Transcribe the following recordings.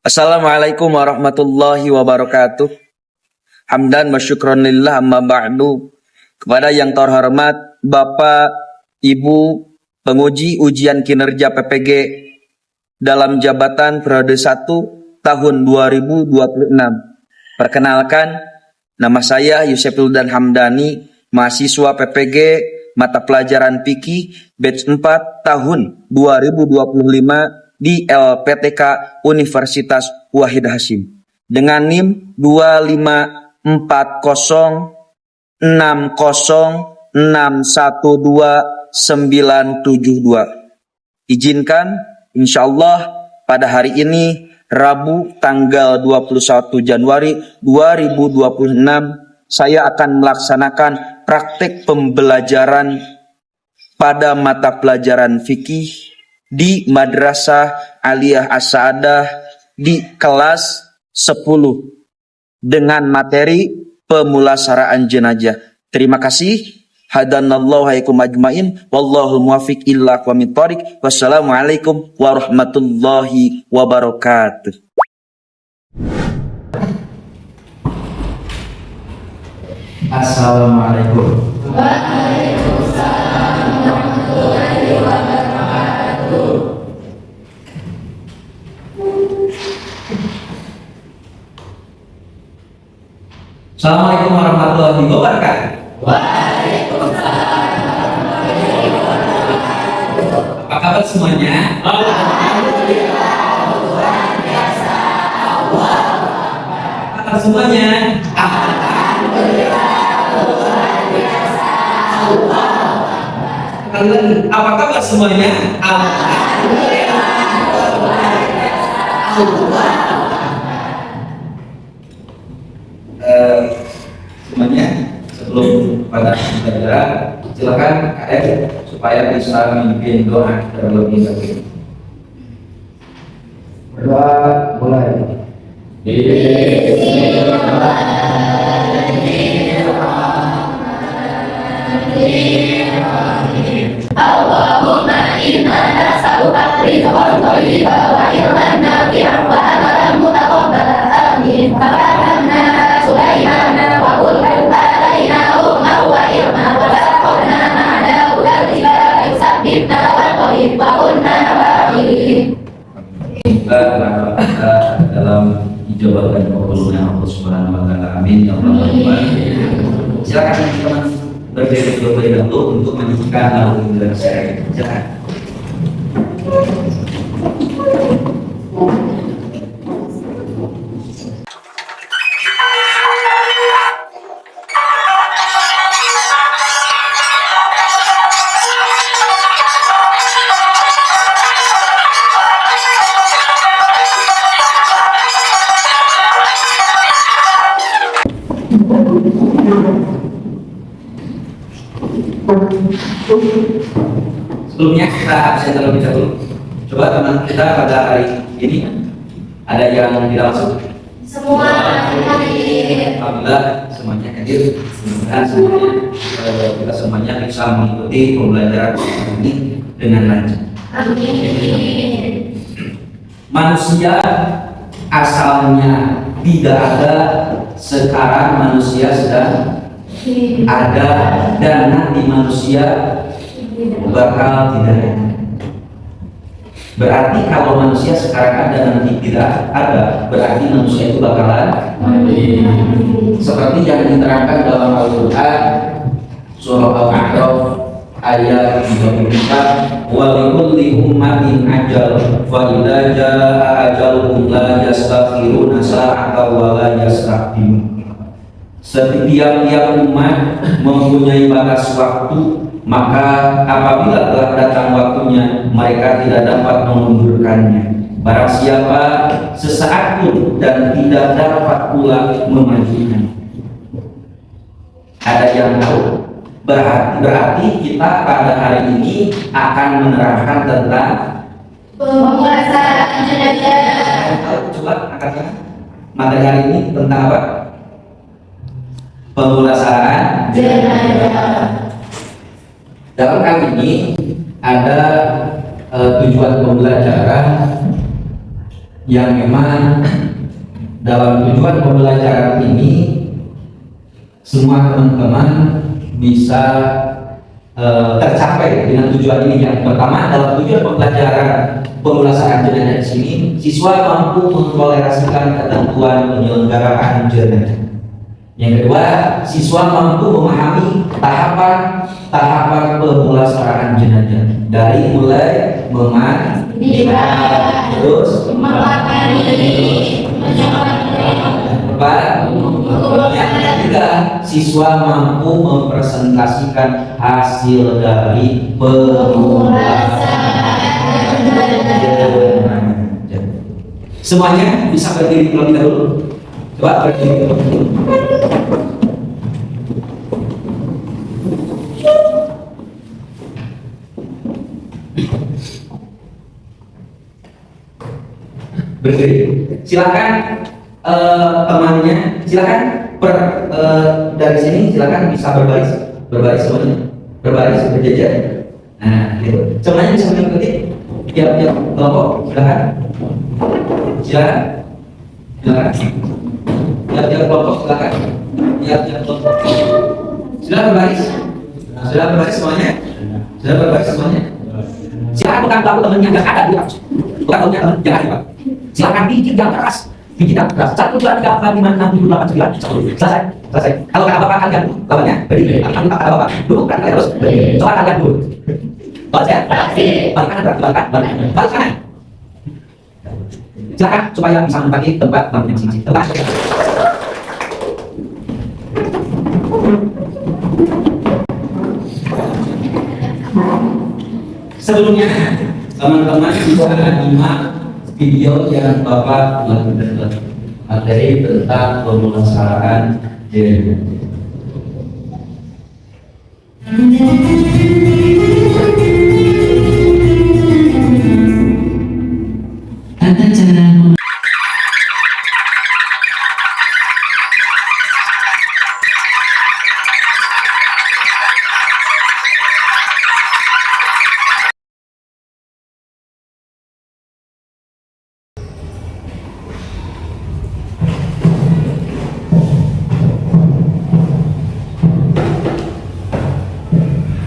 Assalamualaikum warahmatullahi wabarakatuh. Hamdan wa syukran lillah amma ba'du. Kepada yang terhormat Bapak, Ibu, penguji ujian kinerja PPG dalam jabatan periode 1 tahun 2026. Perkenalkan, nama saya Yusefildan Hamdani, mahasiswa PPG mata pelajaran Fikih batch 4 tahun 2025 di LPTK Universitas Wahid Hasyim dengan NIM 25406061292. Izinkan insyaallah pada hari ini Rabu tanggal 21 Januari 2026 saya akan melaksanakan praktek pembelajaran pada mata pelajaran fikih di Madrasah Aliyah As-Sa'adah di kelas 10 dengan materi pemulasaraan jenazah. Terima kasih. Hadanallahu haikum ajmain wallahul muwaffiq illa aqwamit thoriq. Wassalamualaikum warahmatullahi wabarakatuh. Assalamualaikum. Assalamualaikum warahmatullahi wabarakatuh. Waalaikumsalam warahmatullahi wabarakatuh. Apa kabar semuanya? Alhamdulillah, luar biasa. Allah. Apa kabar semuanya? Alhamdulillah, luar biasa. Allah. Kalian apa kabar semuanya? Alhamdulillah, luar biasa. Allah. Semuanya sebelum pada pembelajaran silakan KF supaya bisa memimpin doa terlebih dahulu. Berdoa mulai. Allahumma inna nas'aluka rizqan thayyiban wa ilman nafi'an wa amalan mutaqabbalan. Amin. Fahamna Sulaiman wa qulna alaina umma wa ilma wa laqadna ma'ana ulal jibali yusabbihna wa tayyiban wa qulna ba'in. Kita dalam ijabah dan kabulnya Allah Subhanahu wa taala. Amin ya rabbal alamin. Silakan teman-teman berdiri terlebih dahulu untuk menyaksikan lalu dan saya. Silakan. Sebelumnya kita absen terlebih dahulu. Coba teman kita pada hari ini ada yang tidak masuk? Semua hadir. Alhamdulillah semuanya hadir. Mudah-mudahan semuanya kita semuanya bisa mengikuti pembelajaran ini dengan lancar. Amin. Manusia asalnya tidak ada, sekarang manusia sedang ada, dan nanti manusia bakal tidak ada. Berarti kalau manusia sekarang ada nanti tidak ada, berarti manusia itu bakalan mati. Seperti yang diterangkan dalam Al-Quran surah Al-A'raf ayat 34, wa likulli ummatin ajal fa idza jaa ajaluhum la yastakhiruna sa'atan wa la yastaqdimun. Setiap umat mempunyai batas waktu, maka apabila telah datang waktunya mereka tidak dapat mengundurkannya. Barang siapa sesaat pun dan tidak dapat pula memajukan. Ada yang tahu? Berarti kita pada hari ini akan menerangkan tentang Pemulasaraan jenazah. Coba angkat tangan. Materi hari ini tentang apa? Pemulasaraan Jenazah. Dalam hal ini ada tujuan pembelajaran yang memang dalam tujuan pembelajaran ini semua teman-teman bisa tercapai dengan tujuan ini. Yang pertama, dalam tujuan pembelajaran pemulasaran jenazah di sini, siswa mampu mentolerasikan ketentuan penyelenggaraan jenazah. Yang kedua, siswa mampu memahami tahapan pemulasaraan jenazah dari mulai memandikan, terus yang ketiga, siswa mampu mempresentasikan hasil dari pemulasaran jenazah. Semuanya bisa berdiri terlebih dahulu. Coba berdiri terlebih dahulu. Berdiri. Silakan temannya, silakan dari sini silakan bisa berbaris semuanya, berbaris berjejer. Nah, gitu. Semuanya bisa mengikuti tiap kelompok. Silakan. Tiap kelompok silakan. Tiap kelompok. Sudah berbaris semuanya. Silakan bukan tahu temannya yang ada di atas. Bukan tahunya teman yang ada, Pak. Silakan pijit yang keras. 1, 2, 3, 4, 5, 6, 7, 8, 9. Selesai. Kalau kata bapak kalian lawannya berdiri. Kalau kata bapak duduk kan terus berdiri. Coba kalian duduk. Balik ya. Balik kanan. Silakan supaya bisa menempati tempat masing-masing. Sebelumnya teman-teman bisa nyimak video yang Bapak lakukan, materi tentang pemulasaraan jenazah. Tata cara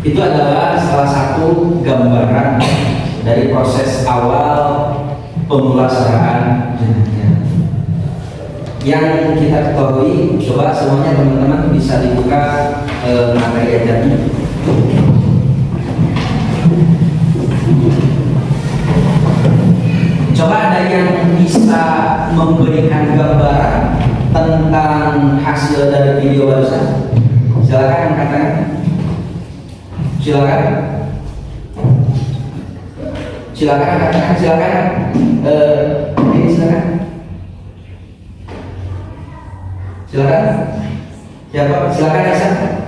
itu adalah salah satu gambaran dari proses awal pemulasaraan jenazah. Yang kita ketahui, coba semuanya teman-teman bisa dibuka materi ajarnya. Coba ada yang bisa memberikan gambaran tentang hasil dari video barusan? Silakan katakan. Silakan katakan. Ini silakan. Siapa? Silakan Aisyah.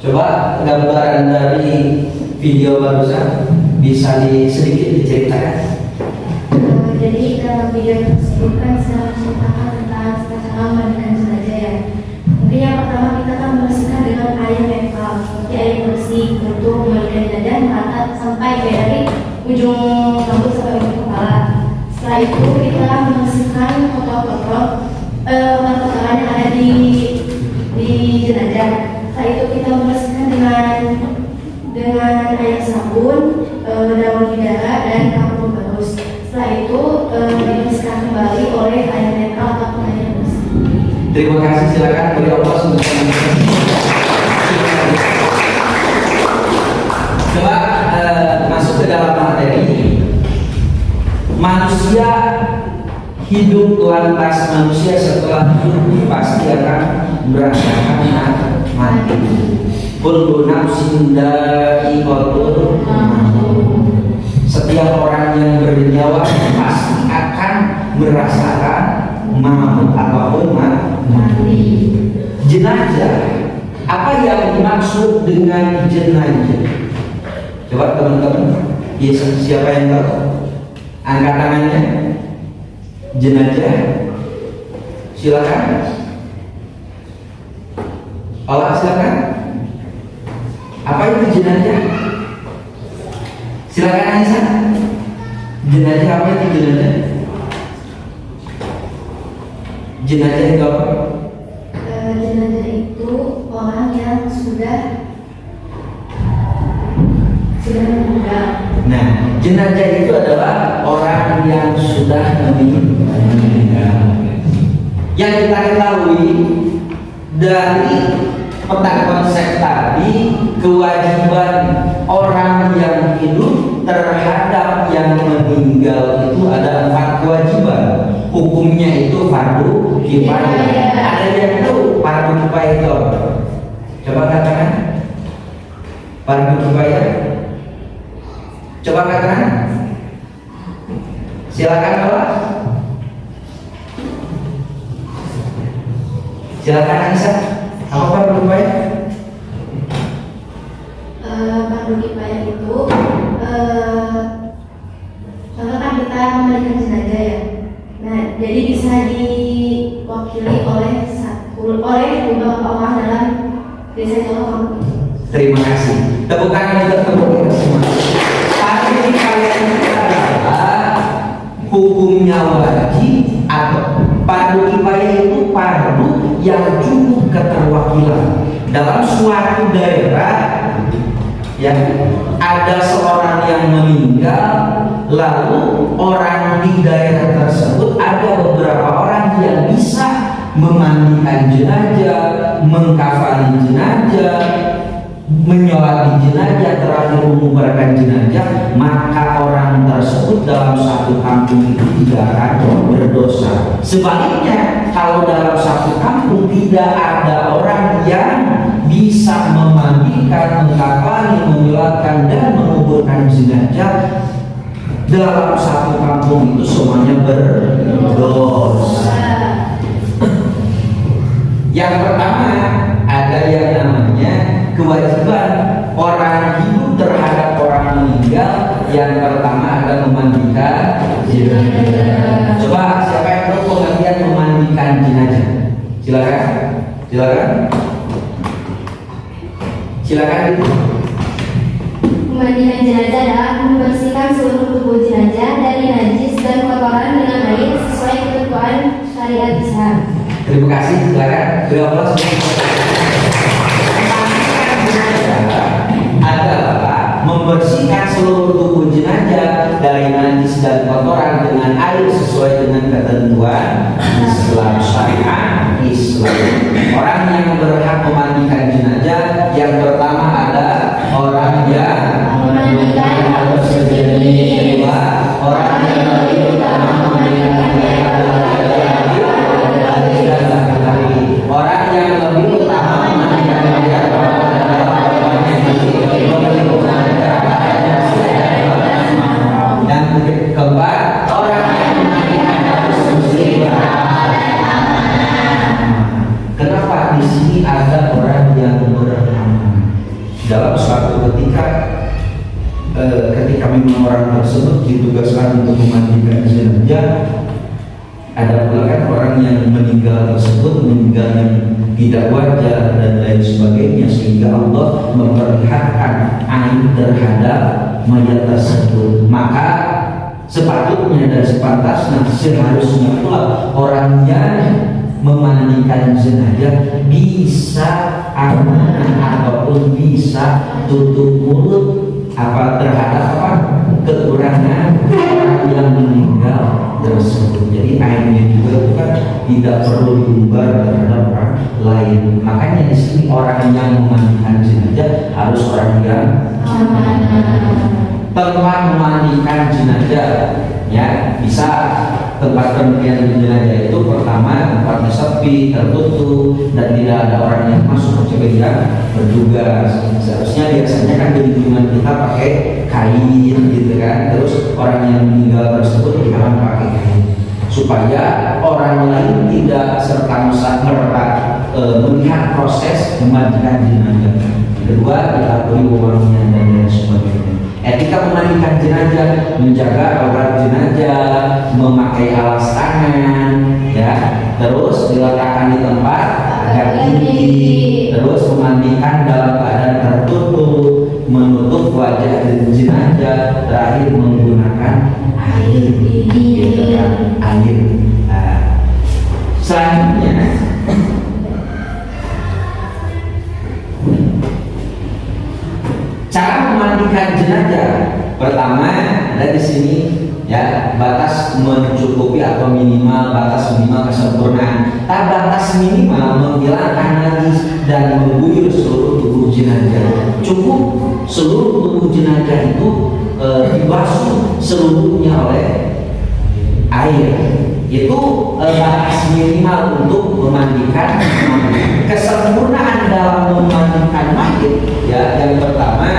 Coba gambaran dari video barusan bisa sedikit diceritakan. Jadi dalam video tersebut kan saya menceritakan tentang cara memandikan jenazah ya. Mungkin yang pertama kita kan membersihkan dengan air netral seperti air bersih untuk memandikan jenazah rata sampai dari ujung rambut sampai ujung kepala. Setelah itu kita membersihkan kotor-kotoran yang ada di jenazah. Setelah itu kita membersihkan dengan air sabun, daun bidara dan kapur bagus. Setelah itu dibersihkan kembali oleh air netral atau air bersih. Terima kasih, silakan beri aplaus untuk teman-teman. Coba masuk ke dalam materi. Manusia hidup lantas manusia setelah hidup pasti akan merasakan mati. Kullu nafsin dha'iqatul maut. Setiap orang yang bernyawa pasti akan merasakan maut apapun mati. Jenazah, apa yang dimaksud dengan jenazah? Coba teman-teman, siapa yang tahu? Angkat tangannya. Jenazah, silakan. Allah silakan. Apa itu jenazah? Silakan Aisyah. Jenazah apa itu jenazah? Jenazah itu apa? Jenazah itu orang yang sudah meninggal. Nah, jenazah itu adalah orang yang sudah meninggal. Yang kita ketahui dari peta konsep tadi, kewajiban orang yang hidup terhadap yang meninggal itu ada 4 kewajiban. Hukumnya itu fardu kifayah. Ada yang tahu fardu kifayah itu apa? Coba katakan. Fardu kifayah. Coba katakan. Silakan Bapak. Silakan Aisyah. Apa fardu kifayah? Fardu kifayah itu contohkan kita memandikan jenazah ya. Nah, jadi bisa diwakili oleh beberapa orang dalam desa atau kampung. Terima kasih. Tepukan untuk kita semua. Fardu kifayah itu adalah hukumnya wajib atau fardu kifayah itu fardu yang cukup keterwakilan dalam suatu daerah. Ya, ada seorang yang meninggal, lalu orang di daerah tersebut ada beberapa orang yang bisa memandikan jenazah, mengkafani jenazah, menyolati jenazah, terakhir mengubarkan jenazah, maka orang tersebut dalam satu kampung itu tidak akan berdosa. Sebaliknya, kalau dalam satu kampung tidak ada orang yang bisa memandikan, mengkafani, menyolatkan dan menguburkan jenazah, dalam satu kampung itu semuanya berdosa. Yang pertama, ada yang namanya kewajiban orang hidup terhadap orang meninggal. Yang pertama ada memandikan jenazah. Coba siapa yang tahu pengertian memandikan jenazah? Silakan, silakan, silakan. Memandikan jenazah adalah membersihkan seluruh tubuh jenazah dari najis dan kotoran dengan air sesuai ketentuan syariat Islam. Terima kasih, silakan. Berapa adalah membersihkan seluruh tubuh jenazah dari najis dan kotoran dengan air sesuai dengan ketentuan Islam, syariat Islam. Orang yang berhak memandikan jenazah yang pertama ada orang yang Memandikan harus sendiri. kedua orang yang lebih utama memandikan orang yang lebih utama memandikan dan keempat orang yang memandikan harus muslim. Kenapa di sini ada orang yang beramal? Dalam suatu ketika memang orang tersebut ditugaskan untuk memandikan jenazah, ada pula kan orang yang meninggal tersebut meninggal yang tidak wajar dan lain sebagainya, sehingga Allah memperlihatkan aib terhadap mayat tersebut. Maka sepatutnya dan sepantasnya seharusnya pula orang yang memandikan jenazah bisa amanah ataupun bisa tutup mulut apa terhadap apa kekurangan orang yang meninggal tersebut. Jadi aibnya juga bukan tidak perlu diumbar terhadap orang lain. Makanya di sini orang yang memandikan jenazah harus orang yang tempat memandikan jenazah, ya bisa tempat pemandikan jenazah itu pertama tempatnya sepi, tertutup dan tidak ada orang yang masuk kecuali yang bertugas. Seharusnya biasanya kan di lingkungan kita pakai kain gitu kan, terus orang yang meninggal tersebut dihalang pakai kain supaya orang lain tidak serta merta melihat proses memandikan jenazah. Kedua, diakui wewenangnya dan lain sebagainya. Etika memandikan jenazah, menjaga aurat jenazah, memakai alas tangan, ya, terus diletakkan di tempat agar tinggi, terus memandikan dalam keadaan tertutup, menutup wajah jenazah terakhir menggunakan air, gitu kan, air. Nah, selanjutnya cara memandikan jenazah. Pertama ada di sini ya, batas mencukupi atau batas minimal kesempurnaan. Batas minimal menghilangkan najis dan mengguyur seluruh tubuh jenazah. Cukup seluruh tubuh jenazah itu dibasuh seluruhnya oleh air. Itu batas minimal untuk memandikan. Kesempurnaan dalam memandikan mayit ya, yang pertama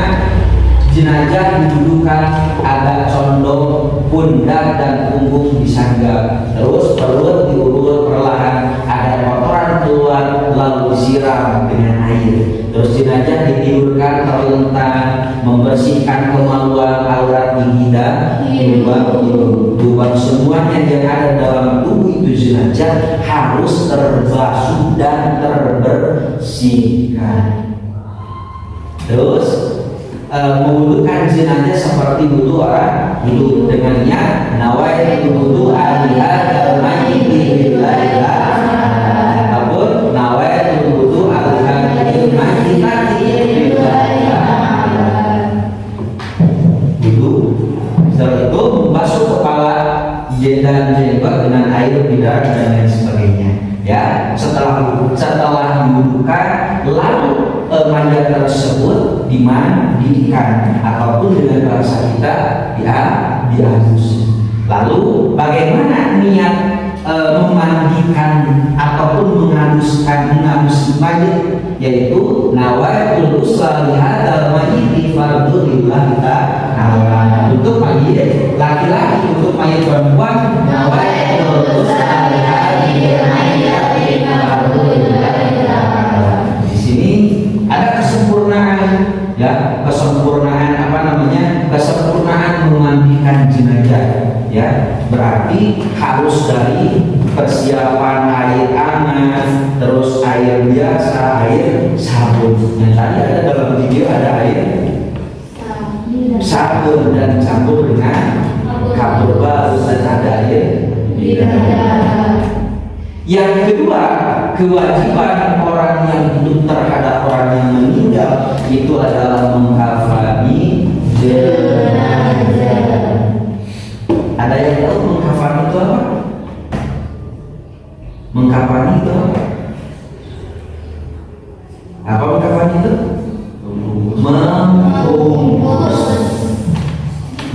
jenazah didudukan agak condong, pundak dan punggung disanggah, terus perut diurut perlahan, ada kotoran keluar lalu disiram dengan air. Terus jenazah ditidurkan terlentang, membersihkan kemaluan, aurat gigi dan lubang semuanya yang ada dalam tubuh itu jenazah harus terbasuh dan terbersihkan. Terus mewudukan jenazah seperti wudu orang hidup, dengannya nawaitu wudu alihah mayyit billahi ataupun nawaitu wudu alihah mayyit billahi wudu. Setelah itu membasuh kepala dan jenggot dengan air bidar dan lain sebagainya ya. Setelah diwudukan lalu mayat tersebut dimandikan ataupun dengan bahasa kita dihalus. Lalu bagaimana niat memandikan ataupun menghalus mayit, yaitu nawaitul usla lihadzal mayyit fardhulillah ta'ala. Untuk mayit laki-laki, untuk mayit perempuan nawaitul usla lihadzal mayyit fardhulillah ta'ala. Di sini ada kesempurnaan ya, kesempurnaan memandikan jenazah ya, berarti harus dari persiapan air hangat, terus air biasa, air sabun. Yang tadi ada dalam video ada air sabun dan campur dengan kapur baru dan ada air bidadari. Yang kedua, kewajiban orang yang hidup terhadap orang yang meninggal itu adalah mengkafani jenazah. Ada yang tahu mengkafani itu apa? Mengkafani itu apa? Apa mengkafani itu? Membungkus.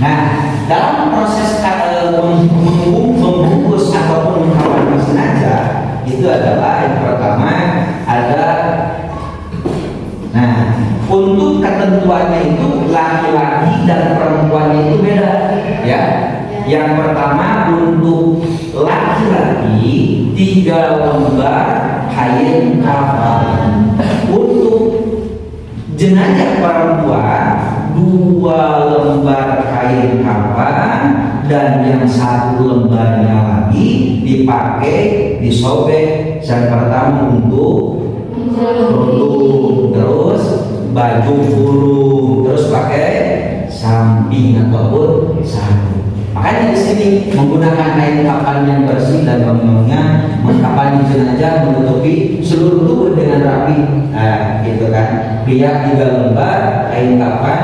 Nah, dalam proses membungkus ataupun mengkafani jenazah itu adalah yang pertama ada, nah untuk ketentuannya itu laki-laki dan perempuannya itu beda ya. Yang pertama untuk laki-laki 3 lembar kain kafan, untuk jenazah perempuan 2 lembar kain kafan, dan yang 1 lembarnya lagi dipakai disobek. Yang pertama untuk kerudung, terus baju kurung, terus pakai samping ataupun sarung. Makanya di sini menggunakan kain kafan yang bersih dan memangnya mengkafani jenazah menutupi seluruh tubuh dengan rapi. Nah, gitu kan. Pria 3 lembar kain kafan,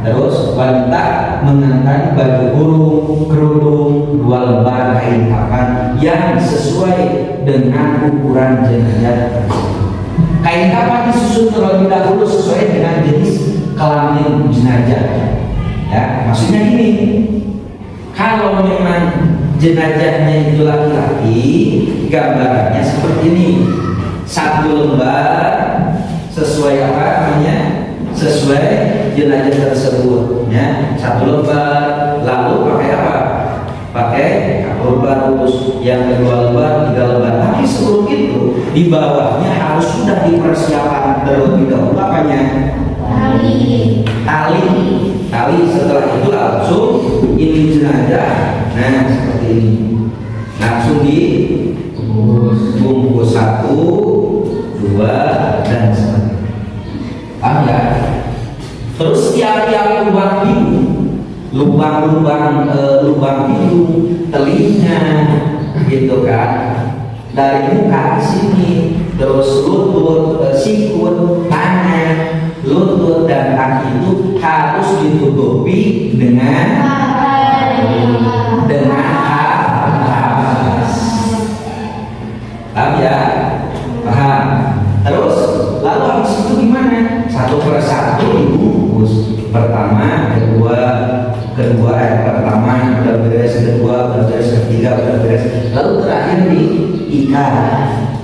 terus wanita mengenakan baju kurung, kerudung 2 lembar kain kafan yang sesuai dengan ukuran jenazah. Kain kafan disusun terlebih dahulu sesuai dengan jenis kelamin jenazah. Ya, maksudnya gini. Kalau memang jenazahnya itu laki-laki, gambarannya seperti ini. 1 lembar sesuai apa namanya? Sesuai jenazah tersebut ya. 1 lembar, lalu pakai apa? Pakai kapur barus. Yang kedua lembar, 3 lembar. Tapi sebelum itu di bawahnya harus sudah dipersiapkan terlebih dahulu apanya? Tali. Setelah itu langsung ini jenazah. Nah, seperti ini. Langsung dibungkus 1, 2, dan seterusnya. Paham ya? Terus tiap-tiap lubang hidung, telinga, gitu kan, dari muka ke sini, terus lutut, sikut, tangan, lutut dan kaki itu harus ditutupi dengan kapas. Paham ya? Paham. Terus lalu habis itu gimana? Satu persatu dibungkus. Pertama, pertama udah beres, kedua udah beres, ketiga udah beres, lalu terakhir diikat.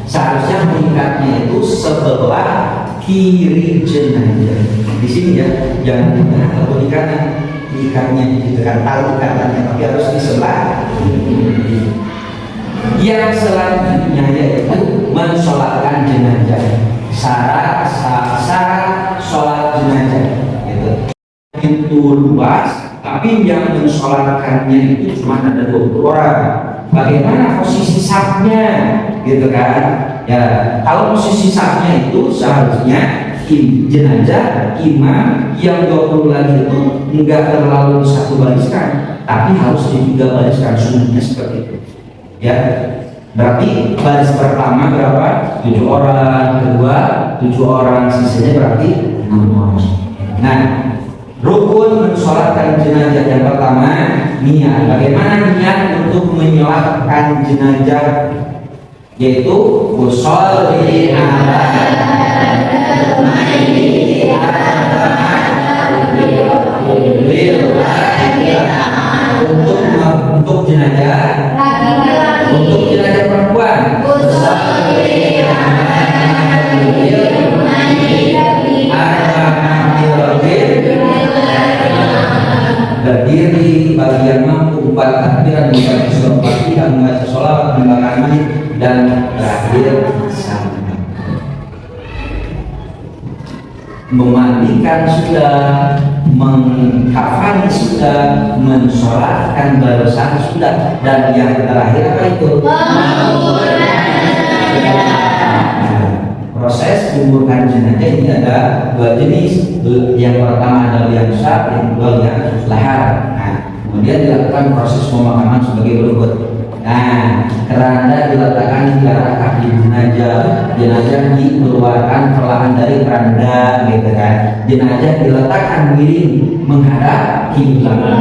Seharusnya mengikatnya itu sebelah kiri jenazah. Di sini ya, jangan di tengah atau di kanan. Diikatnya gitu kan, tahu ikatannya, tapi harus di sebelah kiri. Yang selanjutnya yaitu mensolatkan jenazah. Syarat sholat jenazah gitu. Itu luas, tapi yang mensolatkannya itu cuma ada 20 orang. Bagaimana posisi safnya, gitu kan? Ya, kalau posisi safnya itu seharusnya jenazah imam yang 20 lagi itu enggak terlalu satu bariskan, tapi harus di 3 bariskan, sunnahnya seperti itu. Ya, berarti baris pertama berapa? 7 orang, kedua 7 orang, sisanya berarti 6 orang. Nah, rukun mensolatkan jenazah yang pertama niat. Bagaimana niat untuk menyolatkan jenazah? Yaitu usolli ala untuk jenazah, untuk jenazah perempuan berdiri bagi yang mampu 4 takbiran membaca surah Fatihah, membaca sholawat, membakar mayit, dan terakhir salam. Memandikan sudah, mengkafani sudah, mensolatkan barusan sudah, dan yang terakhir apa itu? Proses menguburkan jenazah ini ada 2 jenis. Yang pertama adalah yang syar, yang kedua yang lahar. Nah, kemudian dilakukan proses pemakaman sebagai berikut. Nah, keranda diletakkan di arah kaki jenazah. Jenazah dikeluarkan perlahan dari keranda, gitu kan. Jenazah diletakkan miring menghadap kiblat.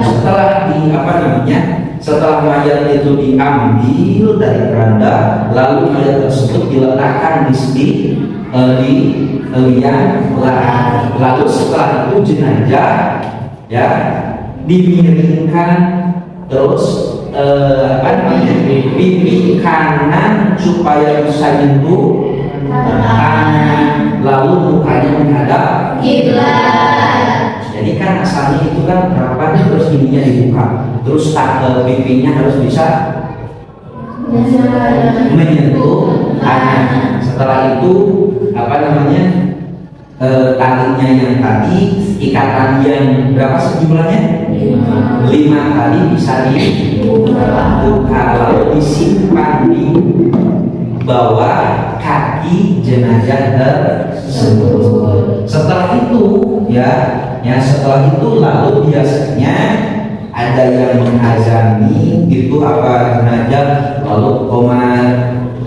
Setelah mayat itu diambil dari keranda, lalu mayat tersebut diletakkan di liang lahat. Lalu setelah itu jenazah ya dimiringkan, terus pipi kanan supaya bisa nyentuh tangan, lalu mukanya menghadap kiblat. Jadi kan asalnya itu kan harapannya terus ininya dibuka, terus pipinya harus bisa menyentuh tangan. Setelah itu talinya yang tadi, ikatan yang berapa sejumlahnya? 5 kali bisa dibuka, lalu disimpan di bawah kaki jenazah tersebut. Setelah itu setelah itu lalu biasanya ada yang mengazani gitu jenazah, lalu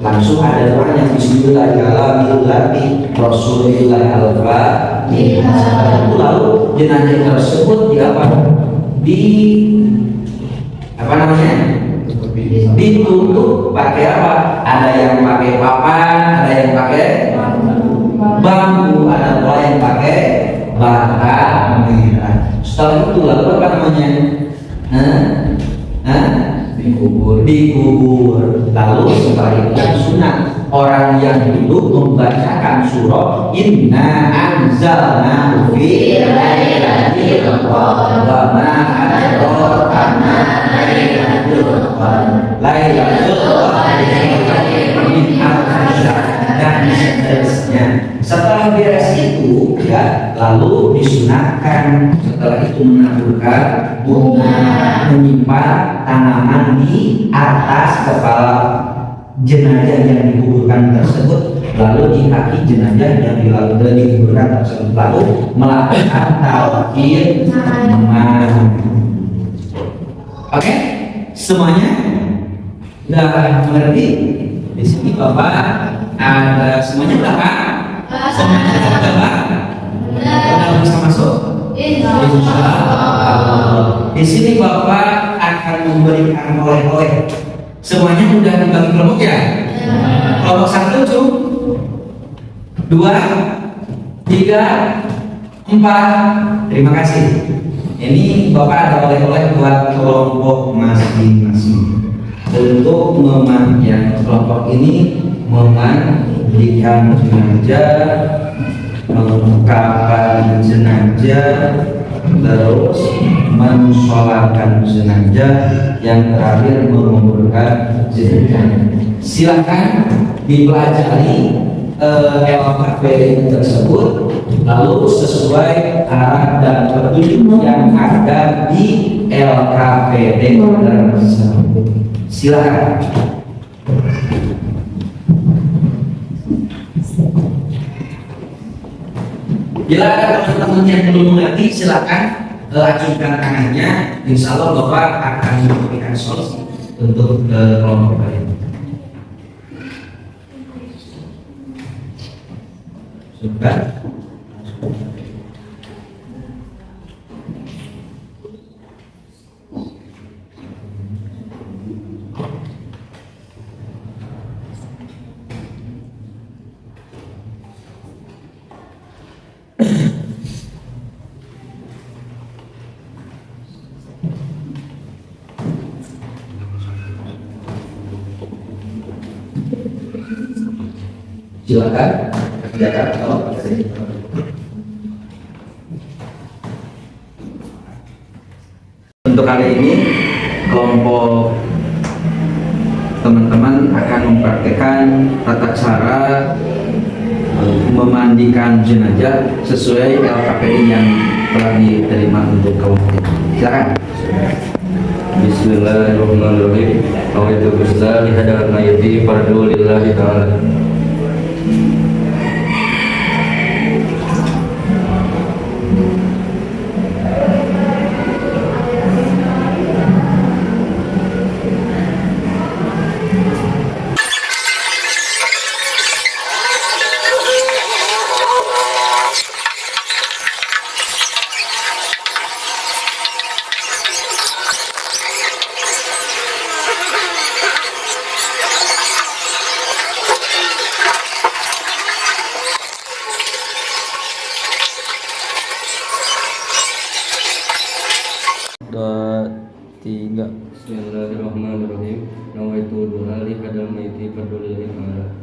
langsung ada doa yang bismillahirrahmanirrahim Rasulillah al-Fatihah. Lalu jenazah tersebut ditutup pakai apa? Ada yang pakai papan, ada yang pakai bambu, ada pula yang pakai bata merah. Setelah itu lalu dikubur. Lalu setelah itu yang sunat, orang yang duduk membacakan surah Inna anzalnahu fi lailatul qadar wa ma adraka ma lailatul qadar dan seterusnya. Setelah beres itu lalu disunatkan setelah itu menaburkan bunga, menyimpan tanaman di atas kepala jenazah yang dikuburkan tersebut, lalu di kaki jenazah yang dikuburkan tersebut, lalu melakukan talqin iman. Oke, semuanya udah mengerti? Di sini Bapak ada semuanya udah Pak? Semuanya udah Pak? Udah bisa masuk? Insya Allah. Di sini Bapak akan memberikan oleh-oleh. Semuanya udah dibagi kelompok ya? Kelompok 1 cukup 2, 3, 4. Terima kasih. Ini Bapak ada oleh-oleh buat kelompok masing-masing. Untuk yang kelompok ini memandikan jenazah, mengkapan jenazah, terus mensolatkan jenazah, yang terakhir menguburkan jenazah. Silakan dipelajari LKP tersebut, lalu sesuai arah dan petunjuk yang ada di LKPD tersebut. Silakan. Bila ada teman-teman yang belum mengerti, silakan ajukan tangannya. Insya Allah Bapak akan memberikan solusi untuk kelompok kalian. Sudah. Silakan kerjakan kalau untuk kali ini kelompok teman-teman akan mempraktekkan tata cara memandikan jenazah sesuai LKPI yang telah diterima untuk kelompok ini. Silakan. Bismillahirrahmanirrahim. Awaitu bismillah lihadal mayiti fardu lillahi ta'ala. Dua, tiga. Bismillahirrahmanirrahim. Nawaitu duha li hadal maiti fadlillahi ta'ala.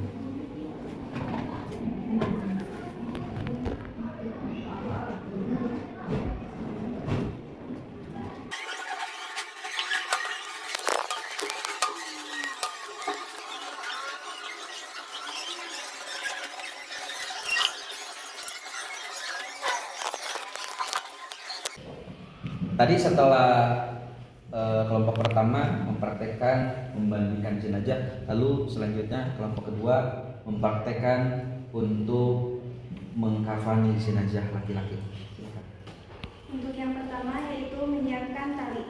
Tadi setelah kelompok pertama mempraktekkan membandingkan jenazah, lalu selanjutnya kelompok kedua mempraktekkan untuk mengkafani jenazah laki-laki. Silakan. Untuk yang pertama yaitu menyiapkan tali.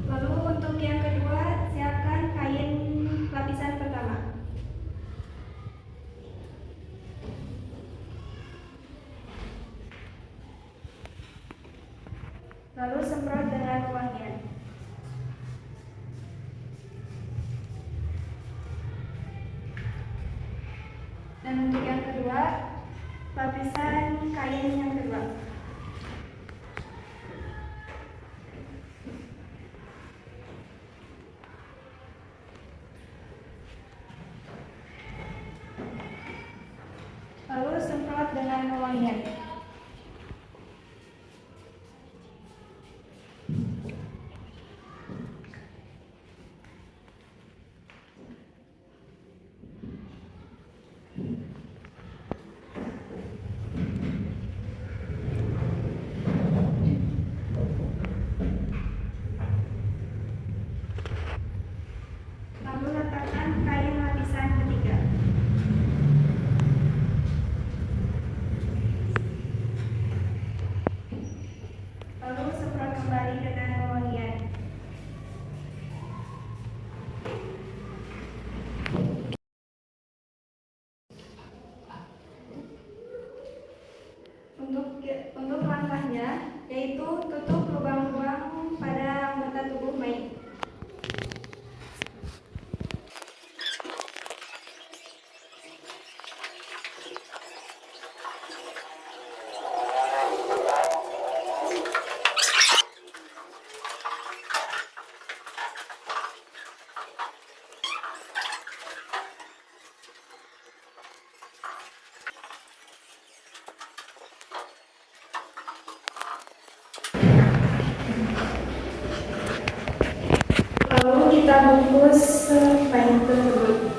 Lalu untuk yang kedua, siapkan kain lapisan pertama. kita bungkus mayat tersebut.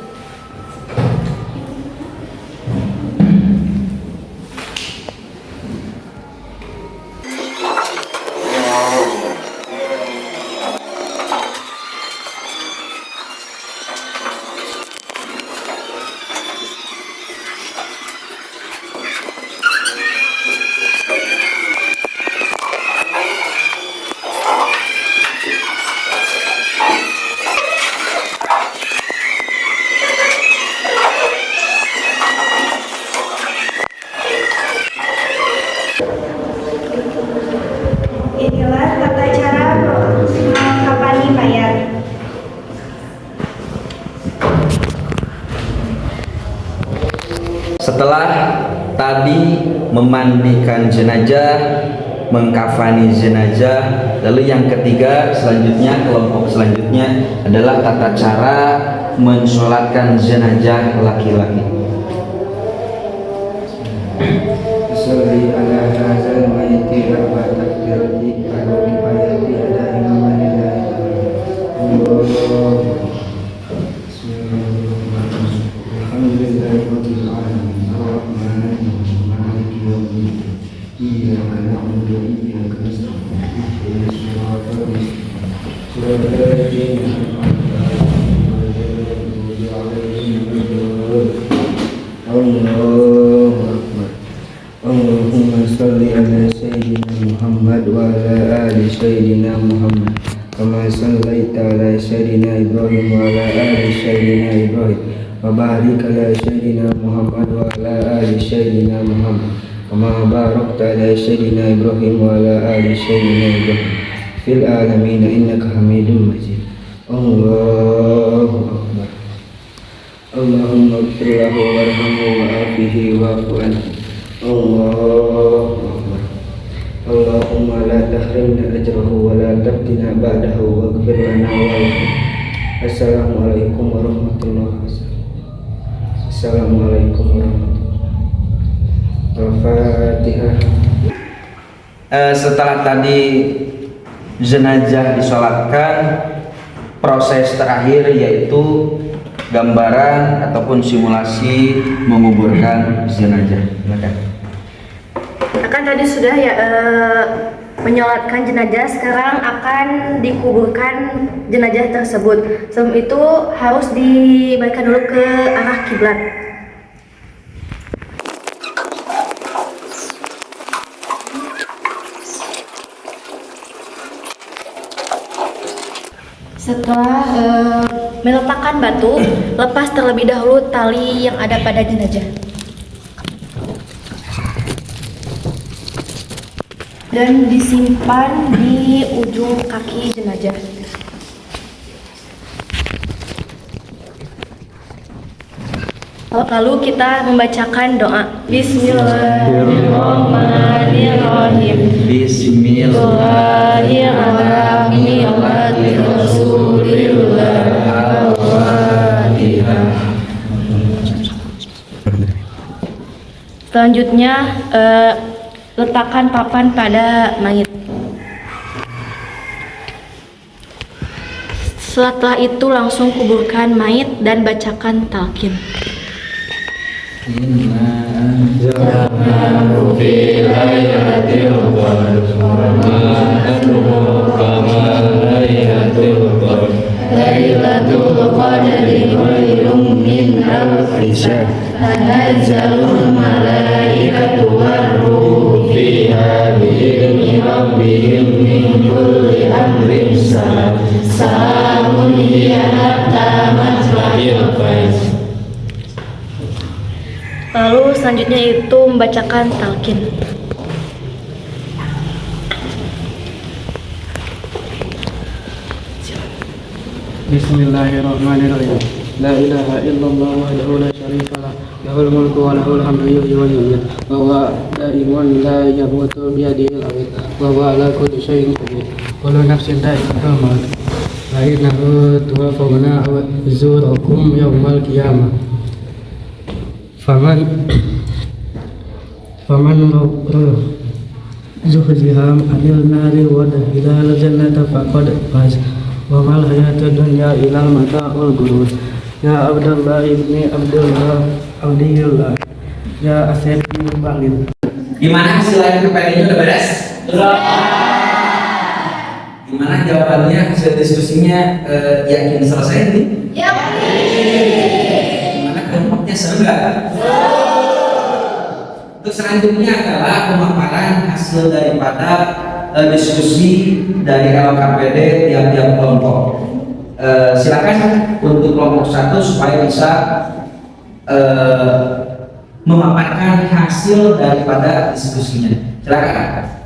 Inilah tata cara mengkafani mayat. Setelah tadi memandikan jenazah, mengkafani jenazah, lalu yang ketiga selanjutnya, kelompok selanjutnya adalah tata cara mensolatkan jenazah laki-laki. Salli ala hadzal mayyiti arba'a takbirati ala kifayati ala imaman Alhamdulillahi rabbil alamin arrahmanir rahim maliki yaumiddin iyyaka na'budu wa iyyaka nasta'in ihdinas siratal mustaqim siratal ladzina an'amta 'alaihim ghairil maghdubi 'alaihim waladdallin. Allahumma salli ala sayyidina Muhammad wa ala ali sayyidina Muhammad kama sallaita ala sayyidina Ibrahim wa ala ali sayyidina Ibrahim wa barik ala sayyidina Muhammad wa ala ali sayyidina Muhammad kama barakta ala sayyidina Ibrahim wa ala ali sayyidina Ibrahim fil alamin innaka Hamidum Majid. Allahu akbar. Allahumma ighfir lahu warhamhu wa'afihi wa'fu anhu. Allahu Akbar. Allahumma la tahrimna ajrahu wa la tabtina ba'dahu waghfir lana wa lahu. Assalamualaikum warahmatullahi wabarakatuh. Assalamualaikum warahmatullahi wabarakatuh. Al-Fatihah. Setelah tadi jenazah disolatkan, proses terakhir yaitu gambaran ataupun simulasi menguburkan jenazah. Silakan. Kan tadi sudah ya menyolatkan jenazah, sekarang akan dikuburkan jenazah tersebut. Sebelum itu harus dibalikkan dulu ke arah kiblat. Setelah meletakkan batu, lepas terlebih dahulu tali yang ada pada jenazah dan disimpan di ujung kaki jenazah. Lalu kita membacakan doa. Bismillahirrahmanirrahim. Bismillahirrahmanirrahim. Rasulillah. Al-Fatihah. Selanjutnya letakkan papan pada mayit. Setelah itu langsung kuburkan mayit dan bacakan talqin. Lailatul Qadri khairun min alfi syahr. Tanazzalul malaikatu war-ruhu fiha bi'izni rabbihim min kulli amrin salam. Salamun hiya hatta matla'il fajr. Lalu selanjutnya itu membacakan talqin. Bismillahirrahmanirrahim. La ilaha illallah wahdahu la syarika lah. Lahul mulku wa lahul hamdu yuhyi wa yumiitu. Wa huwa daimun la yamutu bi yadihi al-amr. Wa huwa ala kulli syai'in qadir. Kullu nafsin dha'iqatul maut. Wa innahu tuwaffawna ujurakum yawmal qiyamah. Faman zuhziha 'anil nari wa dakhala al-jannata faqad faz. وما الحياة الدنيا إلا متاع الغرور يا عبد الله ابن عبد الله عبدي الله يا أسيدي البالغ. Gimana hasil akhir PPL-nya udah beres? Gimana jawabannya hasil diskusinya yakin selesai nih? Gimana kelompoknya seru nggak? Untuk selanjutnya adalah pemaparan hasil daripada diskusi dari LKPD tiap-tiap kelompok. Silakan untuk kelompok 1 supaya bisa memaparkan hasil daripada diskusinya. Silakan.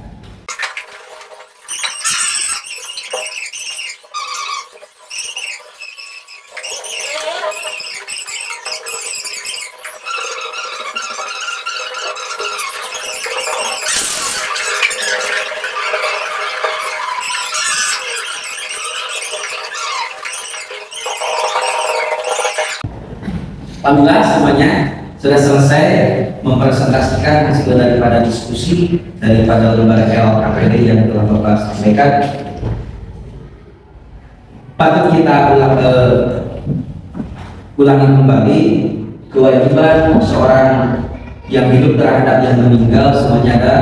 Alhamdulillah semuanya sudah selesai mempresentasikan hasil daripada diskusi daripada lembaga LKPD yang telah Bapak sampaikan. Patut kita ulangi kembali kewajiban seorang yang hidup terhadap yang meninggal semuanya ada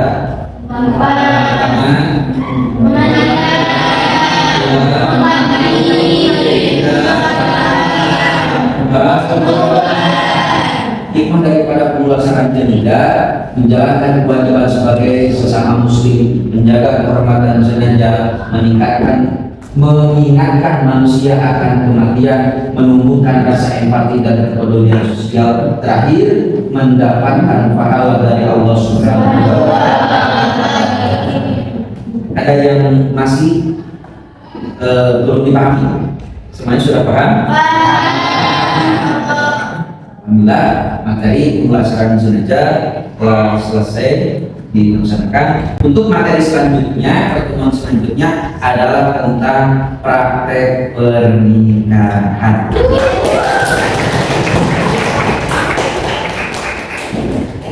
hikmah daripada pelaksanaan jenazah menjalankan kewajiban sebagai sesama muslim, menjaga kehormatan jenazah, mengingatkan manusia akan kematian, menumbuhkan rasa empati dan kepedulian sosial, terakhir mendapatkan pahala dari Allah Subhanahu wa Ta'ala. Ada yang masih belum dipahami? Semuanya sudah paham? Alhamdulillah, materi pembahasan jenazah telah selesai dilaksanakan. Untuk materi selanjutnya, pertemuan selanjutnya adalah tentang praktek pernikahan.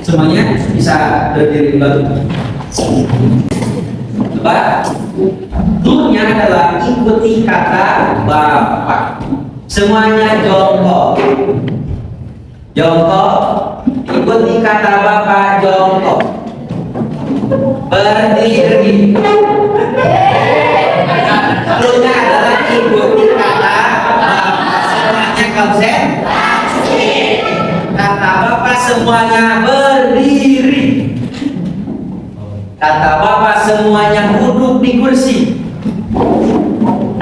Semuanya bisa berdiri kembali. Coba, dulunya adalah ikuti kata Bapak. Semuanya jongkok. Jongkok, ikuti kata Bapak, jongkok. Berdiri. Dulunya adalah ikuti kata Bapak. Semuanya konsentrasi. Kata Bapak semuanya berdiri. Kata Bapak semuanya duduk di kursi.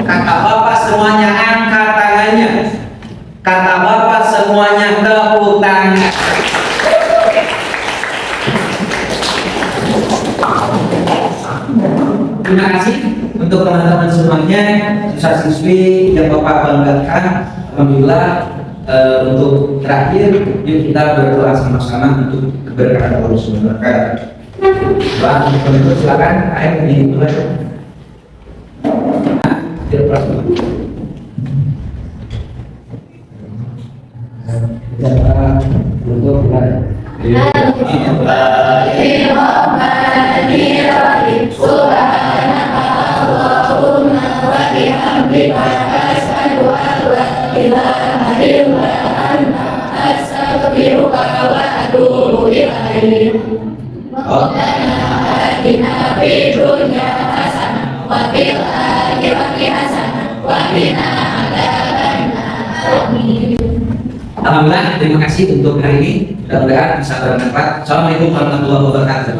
Kata Bapak semuanya angkat tangannya. Kata Bapak semuanya tepuk tangan. Terima kasih untuk teman-teman semuanya, siswa-siswi yang Bapak banggakan. Alhamdulillah. Untuk terakhir, yuk kita berdoa sama-sama untuk keberkahan Allah Subhanahu wa Ta'ala. Doa untuk silakan, ayo berdiri dulu. Untuk Alhamdulillah, terima kasih untuk hari ini. Mudah-mudahan bisa bermanfaat. Assalamualaikum warahmatullahi wabarakatuh.